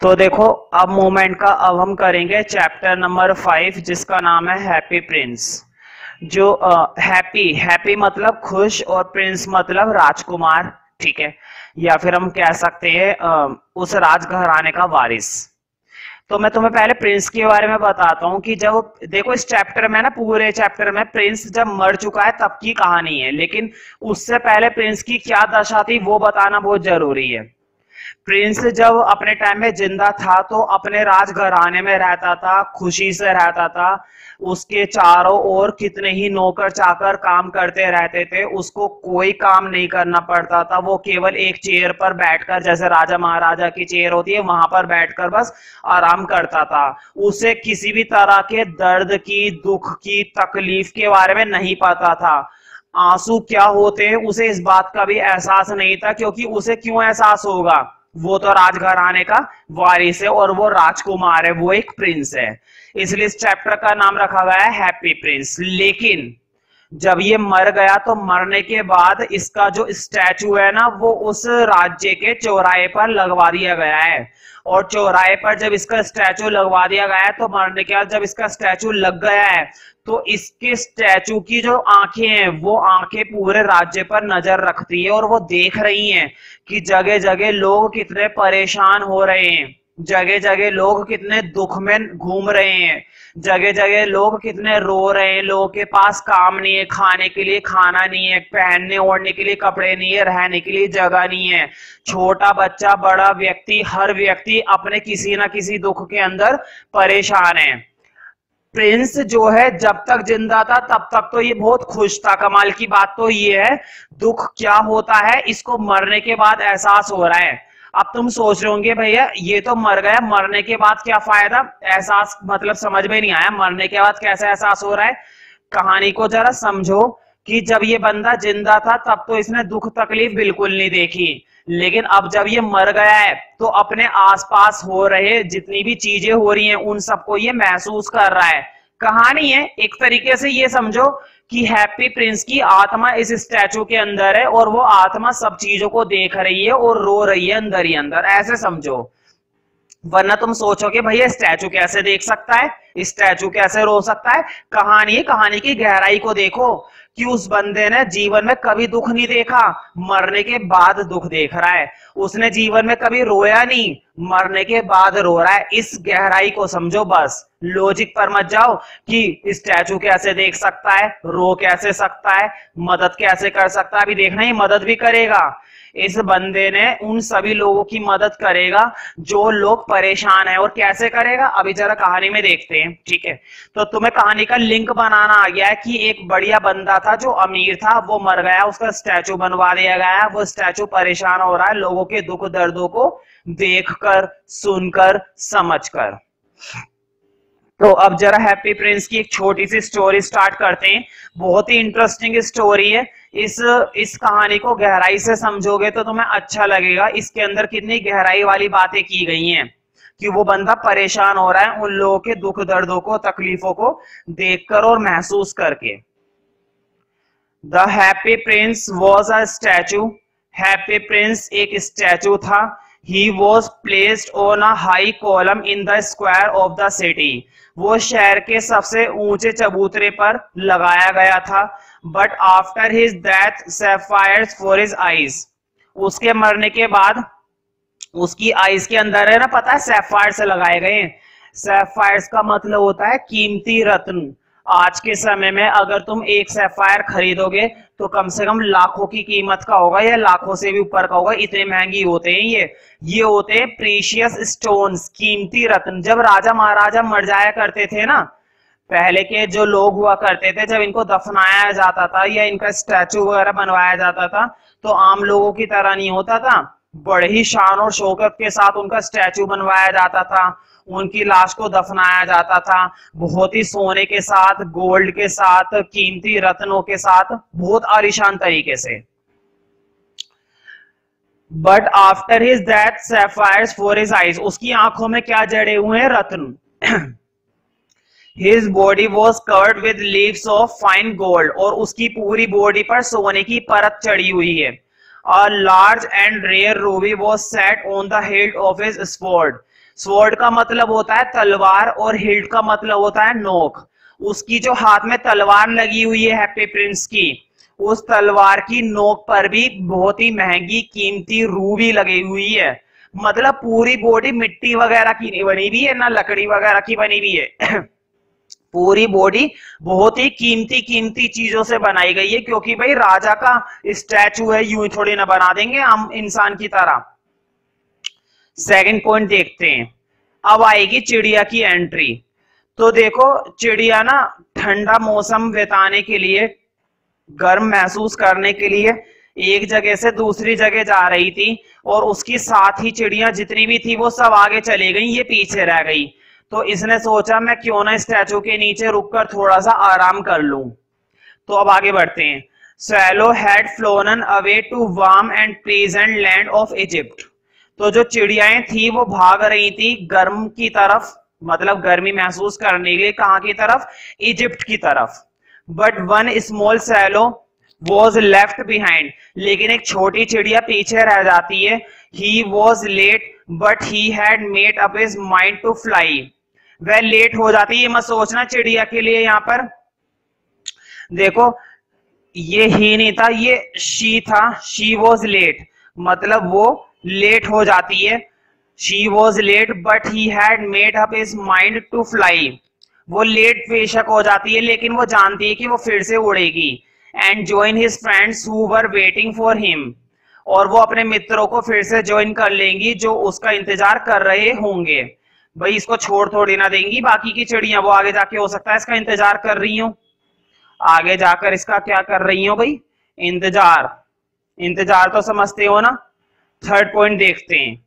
तो देखो, अब मूवमेंट का अब हम करेंगे चैप्टर नंबर 5 जिसका नाम है हैप्पी प्रिंस। जो हैप्पी हैप्पी मतलब खुश और प्रिंस मतलब राजकुमार, ठीक है, या फिर हम कह सकते हैं उस राजघराने का वारिस। तो मैं तुम्हें पहले प्रिंस के बारे में बताता हूँ कि जब देखो इस चैप्टर में ना, पूरे चैप्टर में प्रिंस जब मर चुका है तब की कहानी है, लेकिन उससे पहले प्रिंस की क्या दशा थी वो बताना बहुत जरूरी है। प्रिंस जब अपने टाइम में जिंदा था तो अपने राजघराने में रहता था, खुशी से रहता था। उसके चारों ओर कितने ही नौकर चाकर काम करते रहते थे, उसको कोई काम नहीं करना पड़ता था। वो केवल एक चेयर पर बैठकर, जैसे राजा महाराजा की चेयर होती है, वहां पर बैठकर बस आराम करता था। उसे किसी भी तरह के दर्द की, दुख की, तकलीफ के बारे में नहीं पता था। आंसू क्या होते हैं उसे इस बात का भी एहसास नहीं था, क्योंकि उसे क्यों एहसास होगा, वो तो राजघराने का वारिस है और वो राजकुमार है, वो एक प्रिंस है। इसलिए इस चैप्टर का नाम रखा गया है हैप्पी प्रिंस। लेकिन जब ये मर गया तो मरने के बाद इसका जो स्टैचू है ना, वो उस राज्य के चौराहे पर लगवा दिया गया है। और चौराहे पर जब इसका स्टैचू लगवा दिया गया है तो मरने के बाद जब इसका स्टैचू लग गया है तो इसके स्टैचू की जो आंखें हैं वो आंखें पूरे राज्य पर नजर रखती है और वो देख रही हैं कि जगह जगह लोग कितने परेशान हो रहे हैं, जगह जगह लोग कितने दुख में घूम रहे हैं, जगह जगह लोग कितने रो रहे हैं। लोगों के पास काम नहीं है, खाने के लिए खाना नहीं है, पहनने ओढ़ने के लिए कपड़े नहीं है, रहने के लिए जगह नहीं है। छोटा बच्चा, बड़ा व्यक्ति, हर व्यक्ति अपने किसी ना किसी दुख के अंदर परेशान है। प्रिंस जो है जब तक जिंदा था तब तक तो ये बहुत खुश था। कमाल की बात तो ये है, दुख क्या होता है इसको मरने के बाद एहसास हो रहा है। अब तुम सोच रहे होंगे भैया ये तो मर गया, मरने के बाद क्या फायदा, एहसास मतलब समझ में नहीं आया, मरने के बाद कैसे एहसास हो रहा है। कहानी को जरा समझो कि जब ये बंदा जिंदा था तब तो इसने दुख तकलीफ बिल्कुल नहीं देखी, लेकिन अब जब ये मर गया है तो अपने आसपास हो रहे जितनी भी चीजें हो रही हैं उन सबको ये महसूस कर रहा है। कहानी है एक तरीके से ये समझो कि हैप्पी प्रिंस की आत्मा इस स्टैचू के अंदर है और वो आत्मा सब चीजों को देख रही है और रो रही है अंदर ही अंदर, ऐसे समझो। वरना तुम सोचोगे भैया स्टैचू कैसे देख सकता है, स्टैचू कैसे रो सकता है। कहानी की गहराई को देखो कि उस बंदे ने जीवन में कभी दुख नहीं देखा, मरने के बाद दुख देख रहा है। उसने जीवन में कभी रोया नहीं, मरने के बाद रो रहा है। इस गहराई को समझो, बस लॉजिक पर मत जाओ कि स्टैचू कैसे देख सकता है, रो कैसे सकता है, मदद कैसे कर सकता है। अभी देखना ही मदद भी करेगा। इस बंदे ने उन सभी लोगों की मदद करेगा जो लोग परेशान है। और कैसे करेगा अभी जरा कहानी में देखते हैं, ठीक है। तो तुम्हें कहानी का लिंक बनाना आ गया है कि एक बढ़िया बंदा था जो अमीर था, वो मर गया, उसका स्टैचू बनवा दिया गया है। वो स्टैचू परेशान हो रहा है लोगों के दुख दर्दों को देखकर, सुनकर, समझकर। तो अब जरा हैप्पी प्रिंस की एक छोटी सी स्टोरी स्टार्ट करते हैं। बहुत ही इंटरेस्टिंग स्टोरी है। इस कहानी को गहराई से समझोगे तो तुम्हें अच्छा लगेगा। इसके अंदर कितनी गहराई वाली बातें की गई हैं कि वो बंदा परेशान हो रहा है उन लोगों के दुख दर्दों को, तकलीफों को देखकर और महसूस करके। The happy Prince was a statue. Happy Prince एक स्टैचू था। He was placed on a high column in the square of the city. वो शहर के सबसे ऊंचे चबूतरे पर लगाया गया था। But after his death, sapphires for his eyes. उसके मरने के बाद उसकी आईज के अंदर है ना, पता है सैफायर से लगाए गए। सैफायर्स का मतलब होता है कीमती रत्न। आज के समय में अगर तुम एक सैफायर खरीदोगे तो कम से कम लाखों की कीमत का होगा या लाखों से भी ऊपर का होगा, इतने महंगी होते हैं ये होते हैं प्रीशियस स्टोन्स, कीमती रत्न। जब राजा महाराजा मर जाया करते थे ना, पहले के जो लोग हुआ करते थे, जब इनको दफनाया जाता था या इनका स्टैचू वगैरह बनवाया जाता था तो आम लोगों की तरह नहीं होता था, बड़े ही शान और शौकत के साथ उनका स्टैचू बनवाया जाता था। उनकी लाश को दफनाया जाता था बहुत ही सोने के साथ, गोल्ड के साथ, कीमती रत्नों के साथ, बहुत आलीशान तरीके से। But after his death sapphires for his eyes. उसकी आंखों में क्या जड़े हुए हैं, रत्न। His body was covered with leaves of fine gold. और उसकी पूरी बॉडी पर सोने की परत चढ़ी हुई है। A large and rare ruby was set on the hilt of his sword. Sword का मतलब होता है तलवार और हिल्ट का मतलब होता है नोक। उसकी जो हाथ में तलवार लगी हुई है हैप्पी प्रिंस की, उस तलवार की नोक पर भी बहुत ही महंगी कीमती रूबी लगी हुई है। मतलब पूरी बॉडी मिट्टी वगैरह की नहीं बनी हुई है, ना लकड़ी वगैरह की बनी हुई है पूरी बॉडी बहुत ही कीमती कीमती चीजों से बनाई गई है, क्योंकि भाई राजा का स्टैचू है, यूं थोड़ी ना बना देंगे हम इंसान की तरह। सेकंड पॉइंट देखते हैं। अब आएगी चिड़िया की एंट्री। तो देखो चिड़िया ना ठंडा मौसम बिताने के लिए, गर्म महसूस करने के लिए एक जगह से दूसरी जगह जा रही थी, और उसकी साथ ही चिड़िया जितनी भी थी वो सब आगे चली गई, ये पीछे रह गई। तो इसने सोचा मैं क्यों ना स्टैचू के नीचे रुककर थोड़ा सा आराम कर लूं। तो अब आगे बढ़ते हैं। Swallow had flown away to warm and pleasant land of Egypt. तो जो चिड़ियाएं थी वो भाग रही थी गर्म की तरफ, मतलब गर्मी महसूस करने के लिए। कहां की तरफ? इजिप्ट की तरफ। But one small swallow was left behind. लेकिन एक छोटी चिड़िया पीछे रह जाती है। He was late but he had made up his mind to fly. वह लेट हो जाती है, मत सोचना चिड़िया के लिए यहां पर देखो ये ही नहीं था, ये शी था। शी वॉज लेट, मतलब वो लेट हो जाती है। She was late but he had made up his mind to fly. वो लेट बेशक हो जाती है, लेकिन वो जानती है कि वो फिर से उड़ेगी। And join his friends who were waiting for him. और वो अपने मित्रों को फिर से ज्वाइन कर लेंगी जो उसका इंतजार कर रहे होंगे। भाई इसको छोड़ थोड़ी ना देंगी बाकी की चिड़ियां, वो आगे जाके हो सकता है इसका इंतजार कर रही हूं, आगे जाकर इसका क्या कर रही हो भाई? इंतजार। इंतजार तो समझते हो ना। थर्ड पॉइंट देखते हैं।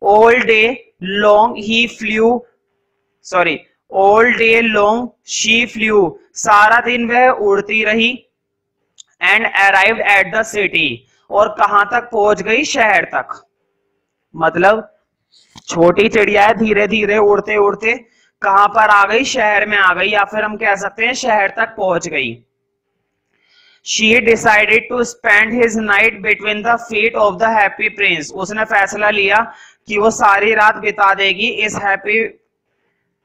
All day long he flu, sorry all day long she flu. सारा दिन वह उड़ती रही। And arrived at the city. और कहां तक पहुंच गई? शहर तक। मतलब छोटी चिड़िया धीरे धीरे उड़ते उड़ते कहां पर आ गई? शहर में आ गई, या फिर हम कह सकते हैं शहर तक पहुंच गई। She decided to spend his night between the feet of the happy prince. उसने फैसला लिया कि वो सारी रात बिता देगी इस हैप्पी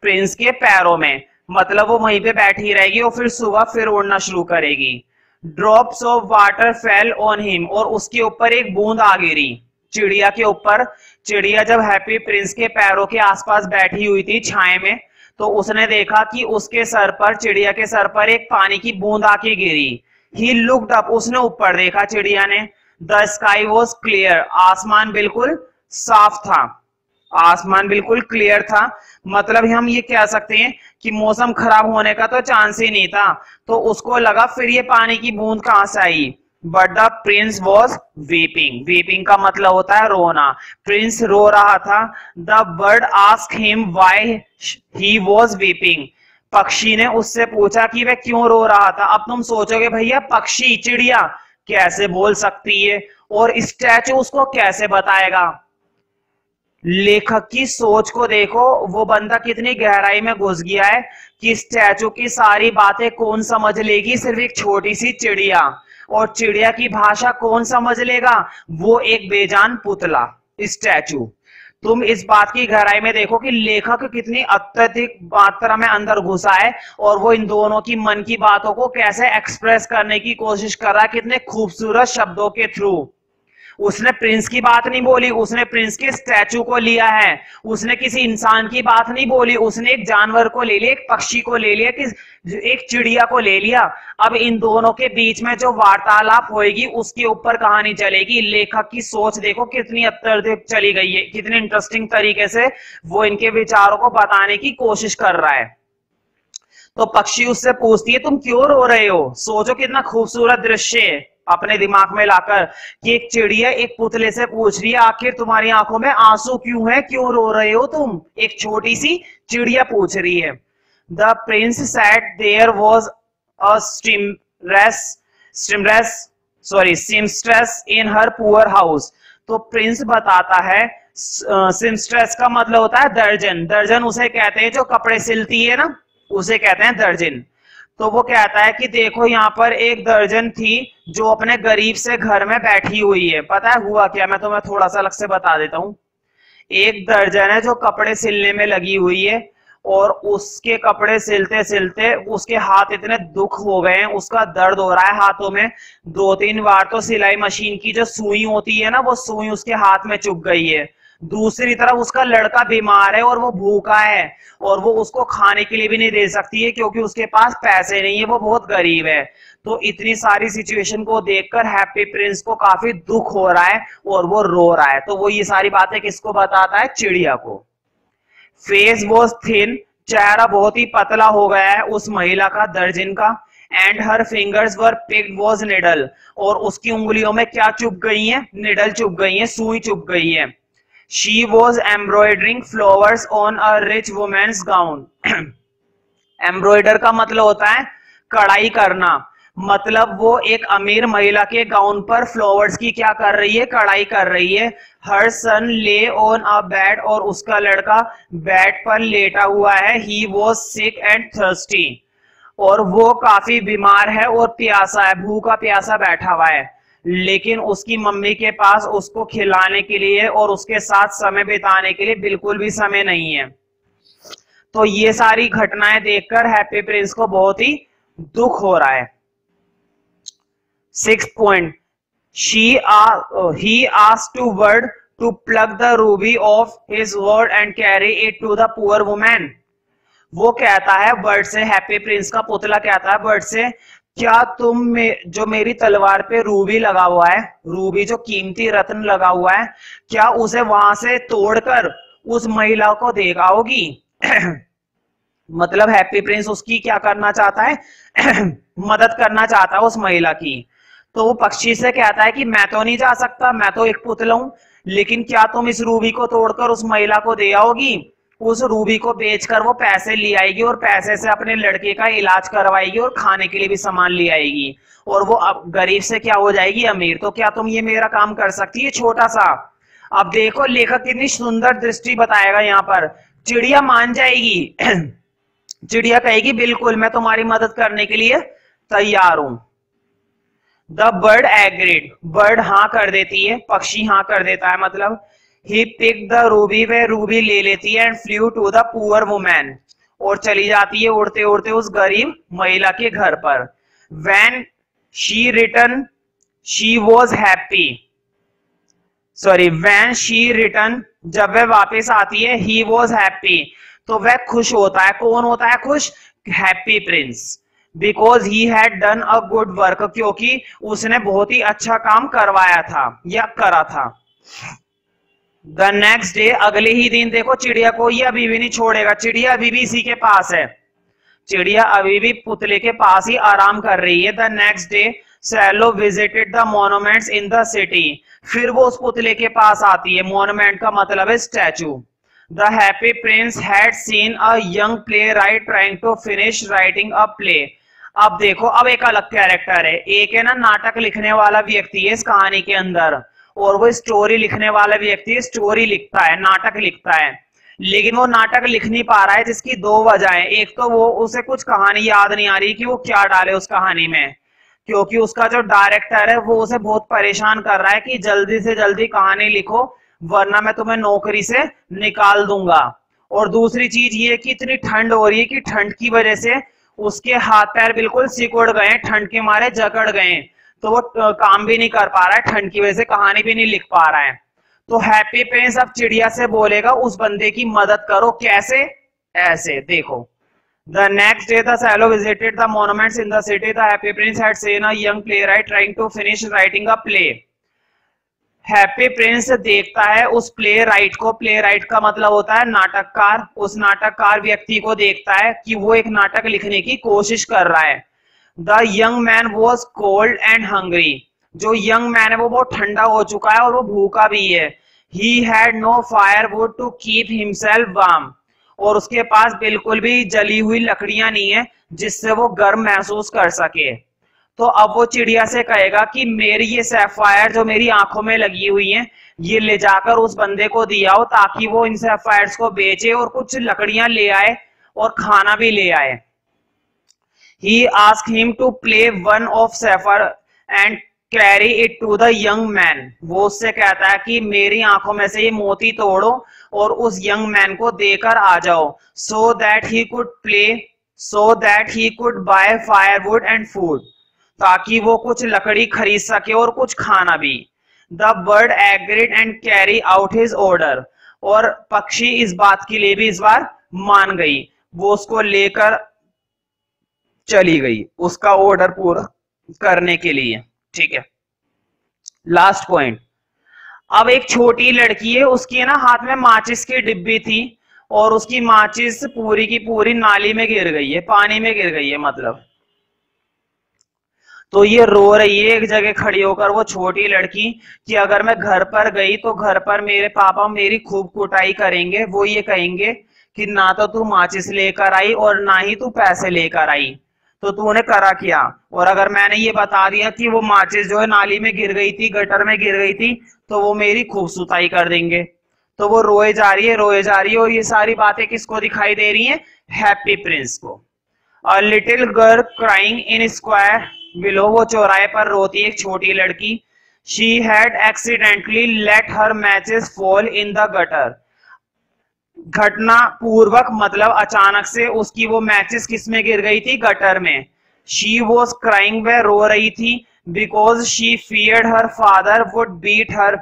प्रिंस के पैरों में। मतलब वो वहीं पे बैठी रहेगी और फिर सुबह फिर उड़ना शुरू करेगी। Drops of water fell on him. और उसके ऊपर एक बूंद आ गिरी, चिड़िया के ऊपर। चिड़िया जब हैप्पी प्रिंस के पैरों के आसपास बैठी हुई थी छाए में, तो उसने देखा कि उसके सर पर, चिड़िया के सर पर एक पानी की बूंद आके गिरी। He looked up. उसने ऊपर देखा चिड़िया ने। The sky was clear. आसमान बिल्कुल साफ था, आसमान बिल्कुल क्लियर था। मतलब हम ये कह सकते हैं कि मौसम खराब होने का तो चांस ही नहीं था। तो उसको लगा फिर ये पानी की बूंद कहां से आई। But the prince was weeping. Weeping का मतलब होता है रोना। प्रिंस रो रहा था। The bird asked him why he was weeping. पक्षी ने उससे पूछा कि वह क्यों रो रहा था। अब तुम सोचोगे भैया पक्षी, चिड़िया कैसे बोल सकती है और स्टैचू उसको कैसे बताएगा? लेखक की सोच को देखो, वो बंदा कितनी गहराई में घुस गया है कि स्टैचू की सारी बातें कौन समझ लेगी? सिर्फ एक छोटी सी चिड़िया। और चिड़िया की भाषा कौन समझ लेगा? वो एक बेजान पुतला, स्टैचू। तुम इस बात की गहराई में देखो कि लेखक कितनी अत्यधिक मात्रा में अंदर घुसा है और वो इन दोनों की मन की बातों को कैसे एक्सप्रेस करने की कोशिश कर रहा है, कितने खूबसूरत शब्दों के थ्रू। उसने प्रिंस की बात नहीं बोली, उसने प्रिंस के स्टैचू को लिया है। उसने किसी इंसान की बात नहीं बोली, उसने एक जानवर को ले लिया, एक पक्षी को ले लिया, एक चिड़िया को ले लिया। अब इन दोनों के बीच में जो वार्तालाप होगी उसके ऊपर कहानी चलेगी। लेखक की सोच देखो कितनी अत्यधिक चली गई है, कितने इंटरेस्टिंग तरीके से वो इनके विचारों को बताने की कोशिश कर रहा है। तो पक्षी उससे पूछती है तुम क्यों रो रहे हो? सोचो कितना खूबसूरत दृश्य है अपने दिमाग में लाकर कि एक चिड़िया एक पुतले से पूछ रही है आखिर तुम्हारी आंखों में आंसू क्यों है, क्यों रो रहे हो तुम? एक छोटी सी चिड़िया पूछ रही है। The prince said there was a seamstress in her poor house. तो प्रिंस बताता है, सिम्स्ट्रेस का मतलब होता है दर्जन। दर्जन उसे कहते हैं जो कपड़े सिलती है ना, उसे कहते हैं दर्जन। तो वो कहता है कि देखो यहाँ पर एक दर्जन थी जो अपने गरीब से घर में बैठी हुई है। पता है हुआ क्या? मैं तुम्हें थोड़ा सा अलग से बता देता हूँ। एक दर्जन है जो कपड़े सिलने में लगी हुई है और उसके कपड़े सिलते सिलते उसके हाथ इतने दुख हो गए हैं, उसका दर्द हो रहा है हाथों में। 2-3 बार तो सिलाई मशीन की जो सुई होती है ना, वो सुई उसके हाथ में चुभ गई है। दूसरी तरफ उसका लड़का बीमार है और वो भूखा है और वो उसको खाने के लिए भी नहीं दे सकती है क्योंकि उसके पास पैसे नहीं है, वो बहुत गरीब है। तो इतनी सारी सिचुएशन को देखकर हैप्पी प्रिंस को काफी दुख हो रहा है और वो रो रहा है। तो वो ये सारी बातें किसको बताता है? चिड़िया को। फेस वॉज थिन, चेहरा बहुत ही पतला हो गया है उस महिला का, दर्जन का। And her fingers were picked was needle, और उसकी उंगलियों में क्या चुभ गई है? निडल चुभ गई है, सुई चुभ गई है। She was embroidering flowers on a rich women's gown. Embroider का मतलब होता है कढ़ाई करना, मतलब वो एक अमीर महिला के गाउन पर फ्लावर्स की क्या कर रही है? कढ़ाई कर रही है। हर सन ले ऑन अ बेड, और उसका लड़का बेड पर लेटा हुआ है। He was sick and thirsty, और वो काफी बीमार है और प्यासा है, भूखा प्यासा बैठा हुआ है। लेकिन उसकी मम्मी के पास उसको खिलाने के लिए और उसके साथ समय बिताने के लिए बिल्कुल भी समय नहीं है। तो ये सारी घटनाएं देखकर हैप्पी प्रिंस को बहुत ही दुख हो रहा है। 6th point, he asked to Bird to pluck the ruby off his word and carry it to the poor woman. वो कहता है बर्ड से, हैप्पी प्रिंस का पुतला कहता है बर्ड से, क्या तुम जो मेरी तलवार पे रूबी लगा हुआ है, रूबी जो कीमती रत्न लगा हुआ है, क्या उसे वहां से तोड़कर उस महिला को दे आओगी? मतलब हैप्पी प्रिंस उसकी क्या करना चाहता है? मदद करना चाहता है उस महिला की। तो वो पक्षी से कहता है कि मैं तो नहीं जा सकता, मैं तो एक पुतला हूं, लेकिन क्या तुम इस रूबी को तोड़कर उस महिला को दे आओगी? उस रूबी को बेचकर वो पैसे ले आएगी और पैसे से अपने लड़के का इलाज करवाएगी और खाने के लिए भी सामान ले आएगी, और वो अब गरीब से क्या हो जाएगी? अमीर। तो क्या तुम ये मेरा काम कर सकती है, छोटा सा? अब देखो लेखक कितनी सुंदर दृष्टि बताएगा यहाँ पर। चिड़िया मान जाएगी। चिड़िया कहेगी बिल्कुल, मैं तुम्हारी मदद करने के लिए तैयार हूं। द बर्ड एग्रीड, बर्ड हाँ कर देती है, पक्षी हाँ कर देता है। मतलब ही पिक द रूबी, वे रूबी ले लेती है। And flew to the poor woman, और चली जाती है उड़ते उड़ते उस गरीब महिला के घर पर। When she return she was happy, sorry when she return, जब वह वापस आती है, ही वॉज हैप्पी, तो वह खुश होता है। कौन होता है खुश? Happy Prince. Because he had done a good work, क्योंकि उसने बहुत ही अच्छा काम करवाया था या करा था। द नेक्स्ट डे, अगले ही दिन देखो चिड़िया को ये अभी भी नहीं छोड़ेगा, चिड़िया अभी भी इसी के पास है, चिड़िया अभी भी पुतले के पास ही आराम कर रही है। The next day swallow visited the monuments in the city, फिर वो उस पुतले के पास आती है। मॉन्यूमेंट का मतलब है statue. The happy prince had seen a young playwright trying to finish writing a play. अब देखो, अब एक अलग कैरेक्टर है, एक है ना नाटक लिखने वाला व्यक्ति है इस कहानी के अंदर, और वो स्टोरी लिखने वाला व्यक्ति स्टोरी लिखता है, नाटक लिखता है, लेकिन वो नाटक लिख नहीं पा रहा है, जिसकी 2 वजहें। एक तो वो उसे कुछ कहानी याद नहीं आ रही कि वो क्या डाले उस कहानी में, क्योंकि उसका जो डायरेक्टर है वो उसे बहुत परेशान कर रहा है कि जल्दी से जल्दी कहानी लिखो वरना मैं तुम्हें नौकरी से निकाल दूंगा। और दूसरी चीज ये कि इतनी ठंड हो रही है कि ठंड की वजह से उसके हाथ पैर बिल्कुल सिकुड़ गए, ठंड के मारे जकड़ गए, तो वो काम भी नहीं कर पा रहा है, ठंड की वजह से कहानी भी नहीं लिख पा रहा है। तो हैप्पी प्रिंस अब चिड़िया से बोलेगा उस बंदे की मदद करो। कैसे? ऐसे देखो। The next day the Salo visited the monuments in the city. The happy prince had seen a young playwright trying to finish writing a play. Happy Prince देखता है उस प्ले राइट को, प्ले राइट का मतलब होता है नाटककार, उस नाटककार व्यक्ति को देखता है कि वो एक नाटक लिखने की कोशिश कर रहा है। The young man was cold and hungry, जो यंग मैन है वो बहुत ठंडा हो चुका है और वो भूखा भी है। He had no firewood to keep himself warm, और उसके पास बिल्कुल भी जली हुई लकड़ियां नहीं है जिससे वो गर्म महसूस कर सके। तो अब वो चिड़िया से कहेगा कि मेरी ये सैफायर जो मेरी आंखों में लगी हुई है, ये ले जाकर उस बंदे को दिया हो ताकि वो इन सैफायर्स को बेचे और कुछ लकड़ियां ले आए और खाना भी ले आए। He asked him to play one of sapphire and carry it to the young man. वो उससे कहता है कि मेरी आंखों में से ये मोती तोड़ो और उस यंग मैन को देकर आ जाओ, so that he could bye firewood and food, ताकि वो कुछ लकड़ी खरीद सके और कुछ खाना भी। The bird agreed and carry out his order, और पक्षी इस बात के लिए भी इस बार मान गई, वो उसको लेकर चली गई उसका ऑर्डर पूरा करने के लिए। ठीक है, लास्ट पॉइंट। अब एक छोटी लड़की है, उसकी ना हाथ में माचिस की डिब्बी थी और उसकी माचिस पूरी की पूरी नाली में गिर गई है, पानी में गिर गई है मतलब। तो ये रो रही है एक जगह खड़ी होकर वो छोटी लड़की कि अगर मैं घर पर गई तो घर पर मेरे पापा मेरी खूब कुटाई करेंगे, वो ये कहेंगे कि ना तो तू माचिस लेकर आई और ना ही तू पैसे लेकर आई, तो तूने करा क्या। और अगर मैंने ये बता दिया कि वो माचिस जो है नाली में गिर गई थी, गटर में गिर गई थी, तो वो मेरी खूब सुताई कर देंगे। तो वो रोए जा रही है और ये सारी बातें किसको दिखाई दे रही हैं, हैप्पी प्रिंस को। A little girl crying in square below, वो चौराहे पर रोती है एक छोटी लड़की। She had accidentally let her matches fall in the gutter, घटना पूर्वक मतलब अचानक से उसकी वो मैचेस किसमें गिर गई थी, गटर में। शी वॉज क्राइंग, वह रो रही थी, because she feared her father would beat her,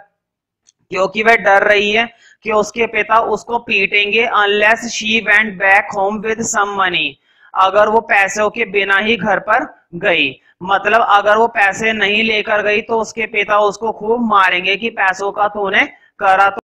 क्योंकि वह डर रही है कि उसके पिता उसको पीटेंगे, unless she went back home with some money, अगर वो पैसों के बिना ही घर पर गई। मतलब अगर वो पैसे नहीं लेकर गई तो उसके पिता उसको खूब मारेंगे कि पैसों का तूने करा तो